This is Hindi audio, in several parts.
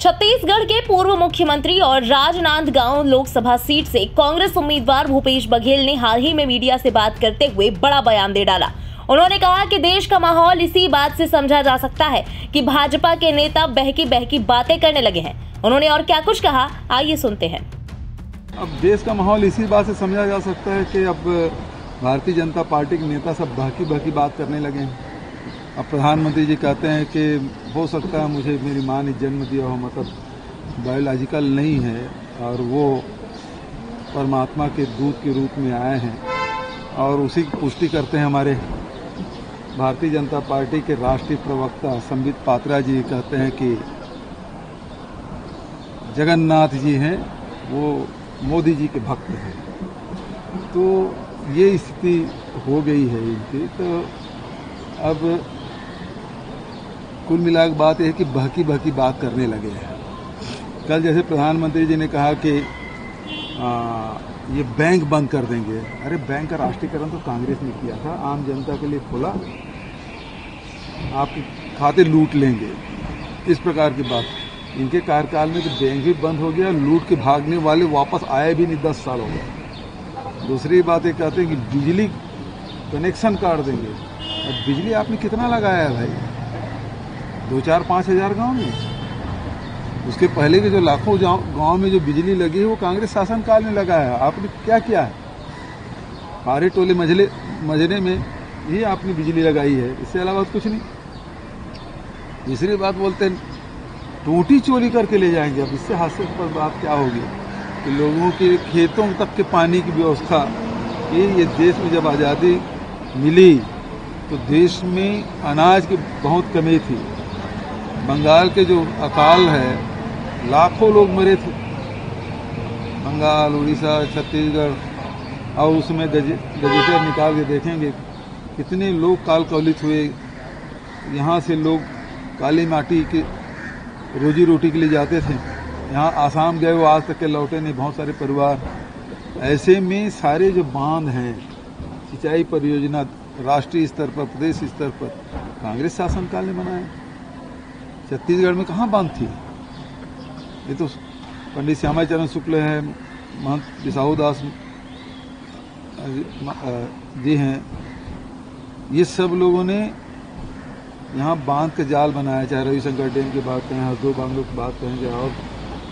छत्तीसगढ़ के पूर्व मुख्यमंत्री और राजनांदगांव लोकसभा सीट से कांग्रेस उम्मीदवार भूपेश बघेल ने हाल ही में मीडिया से बात करते हुए बड़ा बयान दे डाला। उन्होंने कहा कि देश का माहौल इसी बात से समझा जा सकता है कि भाजपा के नेता बहकी बहकी बातें करने लगे हैं। उन्होंने और क्या कुछ कहा, आइए सुनते हैं। अब देश का माहौल इसी बात से समझा जा सकता है कि अब भारतीय जनता पार्टी के नेता सब बहकी बहकी बात करने लगे हैं। अब प्रधानमंत्री जी कहते हैं कि हो सकता है मुझे मेरी माँ ने जन्म दिया हो, मतलब बायोलॉजिकल नहीं है और वो परमात्मा के दूत के रूप में आए हैं, और उसी की पुष्टि करते हैं हमारे भारतीय जनता पार्टी के राष्ट्रीय प्रवक्ता संबित पात्रा जी। कहते हैं कि जगन्नाथ जी हैं वो मोदी जी के भक्त हैं। तो ये स्थिति हो गई है इनकी। तो अब कुल मिला के बात यह है कि बहकी बहकी बात करने लगे हैं। कल जैसे प्रधानमंत्री जी ने कहा कि ये बैंक बंद कर देंगे। अरे बैंक का राष्ट्रीयकरण तो कांग्रेस ने किया था, आम जनता के लिए खोला, आपके खाते लूट लेंगे, इस प्रकार की बात। इनके कार्यकाल में तो बैंक भी बंद हो गया, लूट के भागने वाले वापस आए भी नहीं, 10 साल हो गए। दूसरी बात ये कहते हैं कि बिजली कनेक्शन काट देंगे। अब बिजली आपने कितना लगाया है भाई? 2-4-5 हजार गाँव में। उसके पहले के जो लाखों गांव में जो बिजली लगी है वो कांग्रेस शासनकाल में लगाया है। आपने क्या किया है? पारे टोले मजरे में ही आपने बिजली लगाई है, इससे अलावा कुछ नहीं। तीसरी बात बोलते हैं टूटी चोरी करके ले जाएंगे। अब इससे हास्यास्पद बात क्या होगी कि लोगों के खेतों तक के पानी की व्यवस्था। ये देश में जब आज़ादी मिली तो देश में अनाज की बहुत कमी थी। बंगाल के जो अकाल है, लाखों लोग मरे थे, बंगाल, उड़ीसा, छत्तीसगढ़। और उसमें गजेटर निकाल के देखेंगे कितने लोग काल कवलित हुए। यहाँ से लोग काली माटी के रोजी रोटी के लिए जाते थे, यहाँ आसाम गए, वो आज तक के लौटे नहीं, बहुत सारे परिवार। ऐसे में सारे जो बांध हैं, सिंचाई परियोजना राष्ट्रीय स्तर पर, प्रदेश स्तर पर कांग्रेस शासनकाल ने बनाए। छत्तीसगढ़ में कहाँ बांध थी? ये तो पंडित श्यामाचरण शुक्ल है, महंत बिसाहू दास जी हैं, ये सब लोगों ने यहाँ बांध के जाल बनाया। चाहे रविशंकर डैम की बात करें, हसदो बांग्लो की बात करें, चाहे और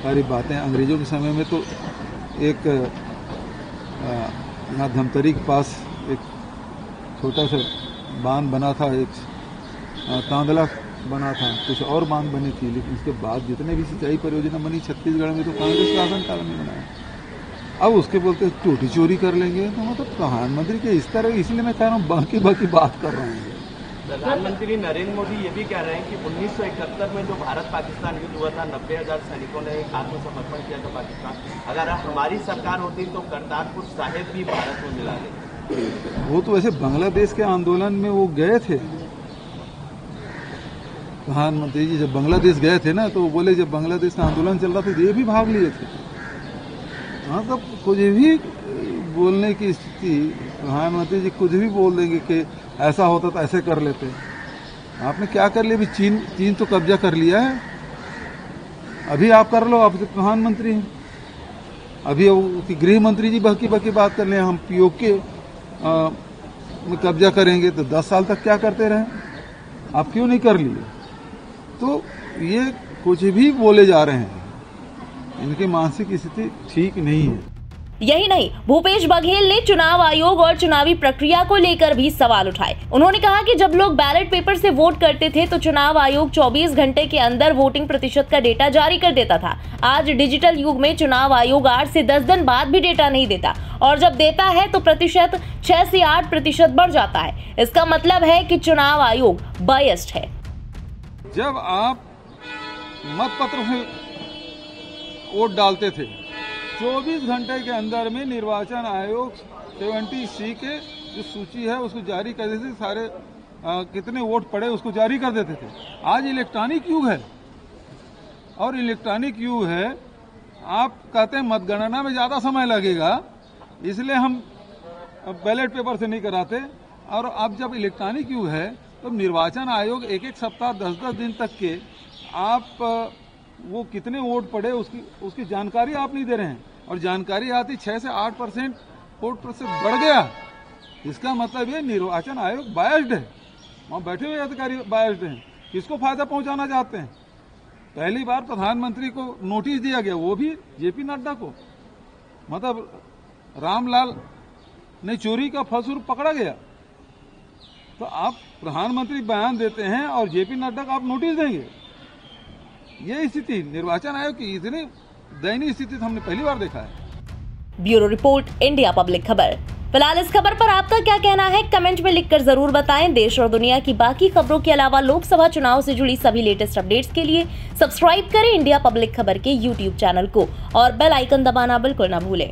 सारी बातें। अंग्रेजों के समय में तो एक यहाँ धमतरी के पास एक छोटा सा बांध बना था, एक तांदला बना था, कुछ और बांध बनी थी। लेकिन उसके बाद जितने भी सिंचाई परियोजना बनी छत्तीसगढ़ में तो कांग्रेस शासनकाल में बनाया। अब उसके बोलते टूटी चोरी कर लेंगे, तो मतलब प्रधानमंत्री के इस तरह, इसलिए मैं कह रहा हूँ बाकी बाकी बात कर रहे हैं। प्रधानमंत्री नरेंद्र मोदी ये भी कह रहे हैं कि 1971 में जो भारत पाकिस्तान युद्ध हुआ था, 90,000 सैनिकों ने आत्मसमर्पण किया था पाकिस्तान। अगर हमारी सरकार होती तो करतारपुर साहिब भी भारत में मिला देते। वो तो वैसे बांग्लादेश के आंदोलन में वो गए थे। प्रधानमंत्री जी जब बांग्लादेश गए थे ना, तो वो बोले जब बांग्लादेश का आंदोलन चल रहा था तो ये भी भाग लिए थे। हाँ, तब कुछ भी बोलने की स्थिति, प्रधानमंत्री जी कुछ भी बोल देंगे कि ऐसा होता तो ऐसे कर लेते। आपने क्या कर लिया? अभी चीन तो कब्जा कर लिया है, अभी आप कर लो, आप तो प्रधानमंत्री हैं। अभी गृह मंत्री जी बहकी बहकी बात कर ले, हम पीओके में कब्जा करेंगे। तो 10 साल तक क्या करते रहे? आप क्यों नहीं कर लिए? तो ये कुछ भी बोले जा रहे हैं, इनकी मानसिक स्थिति ठीक नहीं है। यही नहीं, भूपेश बघेल ने चुनाव आयोग और चुनावी प्रक्रिया को लेकर भी सवाल उठाए। उन्होंने कहा कि जब लोग बैलेट पेपर से वोट करते थे तो चुनाव आयोग 24 घंटे के अंदर वोटिंग प्रतिशत का डेटा जारी कर देता था। आज डिजिटल युग में चुनाव आयोग 8 से 10 दिन बाद भी डेटा नहीं देता, और जब देता है तो प्रतिशत 6 से 8% बढ़ जाता है। इसका मतलब है कि चुनाव आयोग बायस्ड है। जब आप मतपत्र से वोट डालते थे, 24 घंटे के अंदर में निर्वाचन आयोग 70C के जो सूची है उसको जारी कर देते थे। सारे कितने वोट पड़े उसको जारी कर देते थे। आज इलेक्ट्रॉनिक युग है, और इलेक्ट्रॉनिक युग है, आप कहते हैं मतगणना में ज्यादा समय लगेगा, इसलिए हम बैलेट पेपर से नहीं कराते। और अब जब इलेक्ट्रॉनिक युग है तो निर्वाचन आयोग एक सप्ताह 10-10 दिन तक के आप वो कितने वोट पड़े उसकी जानकारी आप नहीं दे रहे हैं। और जानकारी आती 6 से 8% वोट प्रतिशत बढ़ गया, इसका मतलब ये निर्वाचन आयोग बायस्ड है, वहाँ बैठे हुए अधिकारी बायस्ड हैं, किसको फायदा पहुंचाना चाहते हैं। पहली बार प्रधानमंत्री को नोटिस दिया गया, वो भी जेपी नड्डा को, मतलब रामलाल ने चोरी का फसूर पकड़ा गया। तो आप प्रधानमंत्री बयान देते हैं और जेपी नड्डा को आप नोटिस देंगे। ये स्थिति निर्वाचन आयोग की इतनी दयनीय स्थिति हमने पहली बार देखा है। ब्यूरो रिपोर्ट, इंडिया पब्लिक खबर। फिलहाल इस खबर पर आपका क्या कहना है, कमेंट में लिखकर जरूर बताएं। देश और दुनिया की बाकी खबरों के अलावा लोकसभा चुनाव से जुड़ी सभी लेटेस्ट अपडेट्स के लिए सब्सक्राइब करें इंडिया पब्लिक खबर के YouTube चैनल को और बेल आइकन दबाना बिल्कुल न भूलें।